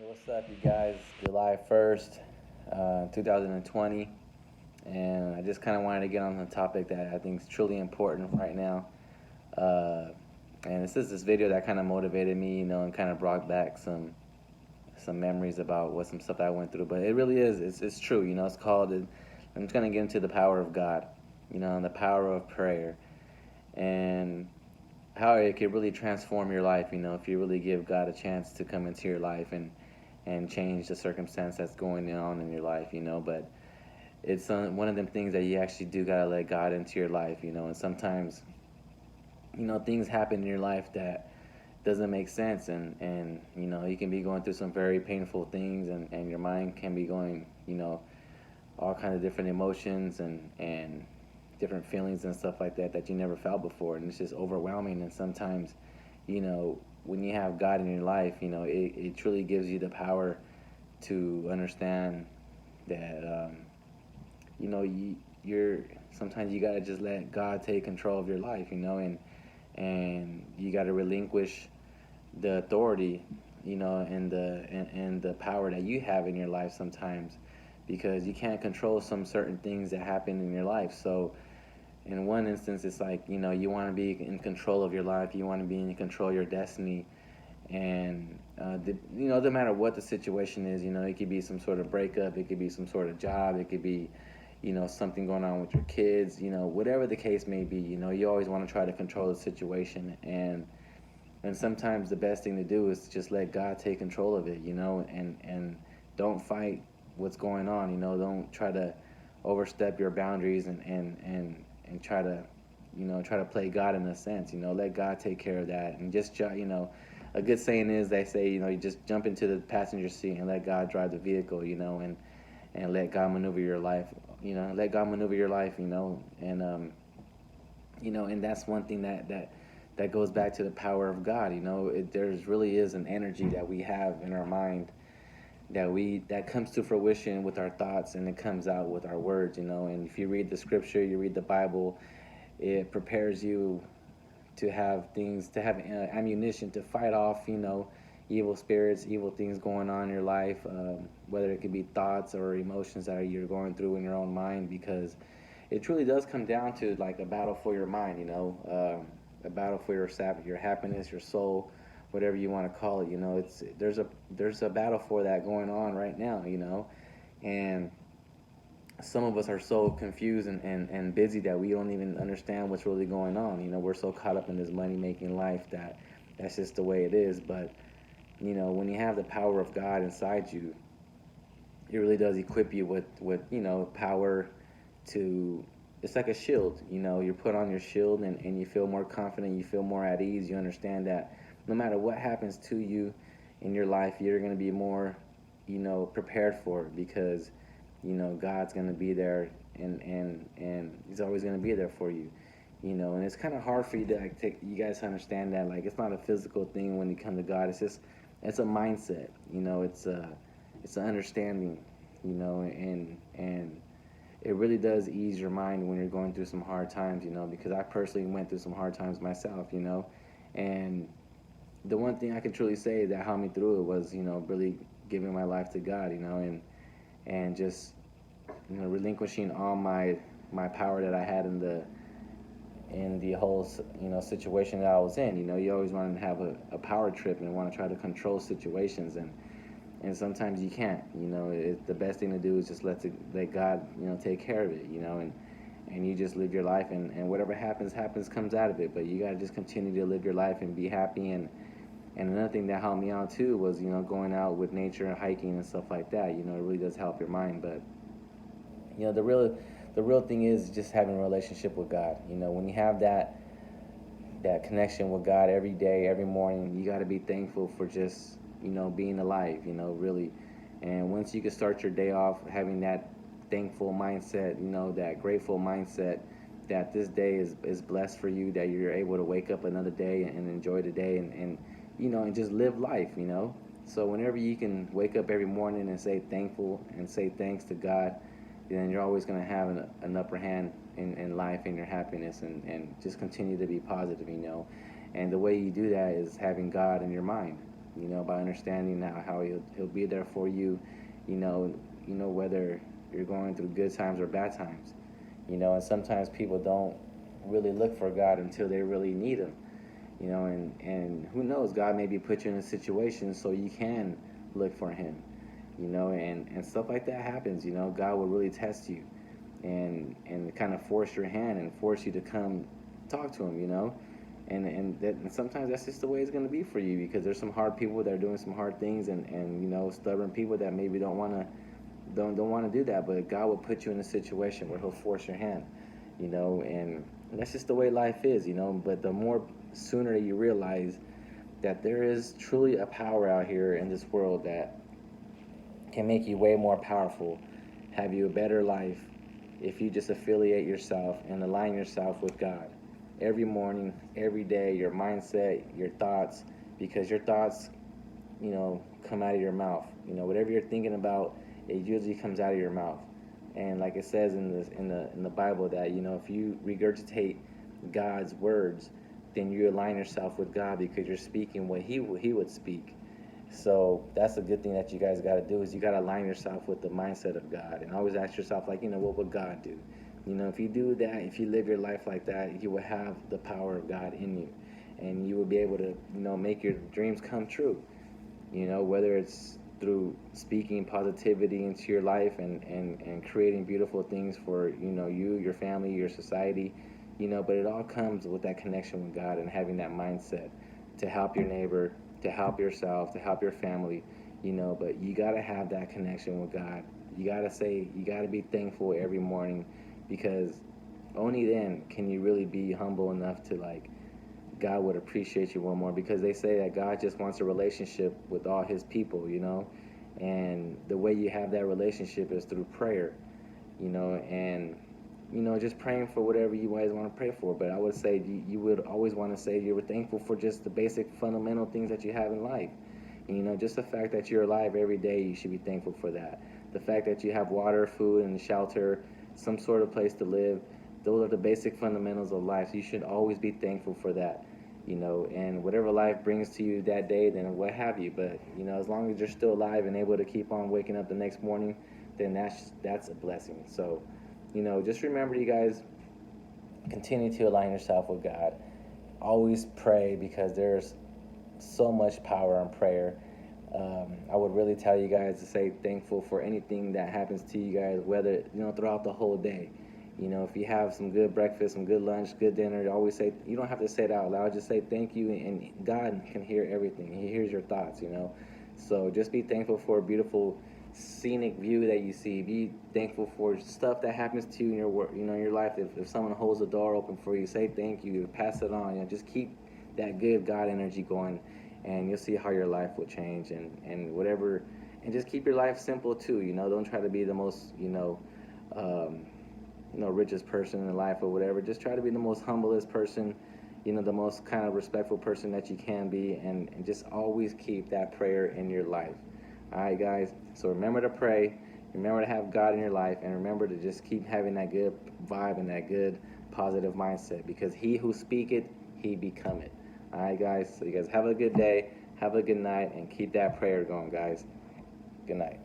What's up, you guys? July 1st, 2020. And I just kind of wanted to get on the topic that I think is truly important right now. Uh, and this is this video that kind of motivated me, and kind of brought back some memories about some stuff that I went through. But it really is, it's true, it's called, I'm just going to get into the power of God, and the power of prayer. And how it could really transform your life, if you really give God a chance to come into your life and change the circumstance that's going on in your life, but it's one of them things that you actually do gotta let God into your life, and sometimes, things happen in your life that doesn't make sense, and you can be going through some very painful things, and your mind can be going, all kind of different emotions and different feelings and stuff like that you never felt before, and it's just overwhelming. And sometimes, when you have God in your life, it truly gives you the power to understand that, you're sometimes you gotta just let God take control of your life, and you gotta relinquish the authority, and the power that you have in your life sometimes, because you can't control some certain things that happen in your life. So in one instance, it's like, you want to be in control of your life, you want to be in control of your destiny. And no matter what the situation is, it could be some sort of breakup, it could be some sort of job, it could be, something going on with your kids, whatever the case may be, you always want to try to control the situation. And sometimes the best thing to do is just let God take control of it, and don't fight what's going on, don't try to overstep your boundaries and try to, try to play God in a sense, let God take care of that. And just, a good saying is, they say, you just jump into the passenger seat and let God drive the vehicle, and let God maneuver your life, let God maneuver your life, and that's one thing that goes back to the power of God. There's really is an energy that we have in our mind that comes to fruition with our thoughts, and it comes out with our words. And if you read the scripture, you read the Bible, it prepares you to have ammunition to fight off, evil spirits, evil things going on in your life, whether it could be thoughts or emotions that you're going through in your own mind, because it truly does come down to like a battle for your mind, a battle for your happiness, your soul, whatever you want to call it. It's there's a battle for that going on right now, and some of us are so confused and busy that we don't even understand what's really going on. We're so caught up in this money making life that's just the way it is. But when you have the power of God inside you, it really does equip you with power to, it's like a shield. You put on your shield, and you feel more confident, you feel more at ease, you understand that no matter what happens to you in your life, you're going to be more prepared for it, because God's going to be there, and he's always going to be there for you. And it's kind of hard for you to like you guys to understand that, like, it's not a physical thing when you come to God. It's a mindset. It's an understanding. And it really does ease your mind when you're going through some hard times. Because I personally went through some hard times myself. And the one thing I can truly say that helped me through it was really giving my life to God. And just relinquishing all my power that I had in the whole situation that I was in. You always want to have a power trip and want to try to control situations, and sometimes you can't. The best thing to do is just let God take care of it. And you just live your life, and whatever happens comes out of it. But you gotta just continue to live your life and be happy. And another thing that helped me out too was going out with nature and hiking and stuff like that. It really does help your mind. But the real thing is just having a relationship with God. When you have that connection with God every day, every morning, you got to be thankful for just being alive. Really. And once you can start your day off having that thankful mindset, that grateful mindset, that this day is blessed for you, that you're able to wake up another day and enjoy the day, and just live life. So whenever you can wake up every morning and say thankful and say thanks to God, then you're always going to have an upper hand in life and your happiness, and just continue to be positive. And the way you do that is having God in your mind. You know, by understanding now how he'll be there for you. You know, whether you're going through good times or bad times. You know, and sometimes people don't really look for God until they really need Him. You know, and who knows, God maybe put you in a situation so you can look for Him. You know, and stuff like that happens. You know, God will really test you and kind of force your hand and force you to come talk to Him. You know, and sometimes that's just the way it's going to be for you, because there's some hard people that are doing some hard things, and you know, stubborn people that maybe don't want to do that, but God will put you in a situation where He'll force your hand. You know, and that's just the way life is. You know, but the more sooner you realize that there is truly a power out here in this world that can make you way more powerful, have you a better life, if you just affiliate yourself and align yourself with God every morning, every day, your mindset, your thoughts, because your thoughts, you know, come out of your mouth. You know, whatever you're thinking about, it usually comes out of your mouth. And like it says in the Bible, that, you know, if you regurgitate God's words, then you align yourself with God, because you're speaking what He would speak. So that's a good thing that you guys got to do, is you got to align yourself with the mindset of God, and always ask yourself, like, you know, what would God do? You know, if you do that, if you live your life like that, you will have the power of God in you, and you will be able to, you know, make your dreams come true. You know, whether it's through speaking positivity into your life and creating beautiful things for, you know, you, your family, your society, you know, but it all comes with that connection with God and having that mindset to help your neighbor, to help yourself, to help your family, you know, but you got to have that connection with God. You got to be thankful every morning, because only then can you really be humble enough to, like, God would appreciate you one more, because they say that God just wants a relationship with all His people, you know, and the way you have that relationship is through prayer, you know, and you know, just praying for whatever you guys want to pray for. But I would say you would always want to say you were thankful for just the basic fundamental things that you have in life. And, you know, just the fact that you're alive every day, you should be thankful for that. The fact that you have water, food, and shelter, some sort of place to live, those are the basic fundamentals of life. So you should always be thankful for that. You know, and whatever life brings to you that day, then what have you. But, you know, as long as you're still alive and able to keep on waking up the next morning, then that's a blessing. So, you know, just remember, you guys, continue to align yourself with God. Always pray, because there's so much power in prayer. I would really tell you guys to say thankful for anything that happens to you guys, whether, you know, throughout the whole day. You know, if you have some good breakfast, some good lunch, good dinner, always say, you don't have to say it out loud, just say thank you, and God can hear everything. He hears your thoughts, you know. So just be thankful for a beautiful scenic view that you see. Be thankful for stuff that happens to you in your work, you know, in your life. If someone holds the door open for you, say thank you, pass it on. You know, just keep that good God energy going, and you'll see how your life will change, and whatever, and just keep your life simple too. You know, don't try to be the most, um, richest person in life or whatever. Just try to be the most humblest person, you know, the most kind of respectful person that you can be, and just always keep that prayer in your life. All right, guys. So remember to pray. Remember to have God in your life, and remember to just keep having that good vibe and that good positive mindset, because He who speaketh, He become it. All right, guys. So you guys have a good day, have a good night, and keep that prayer going, guys. Good night.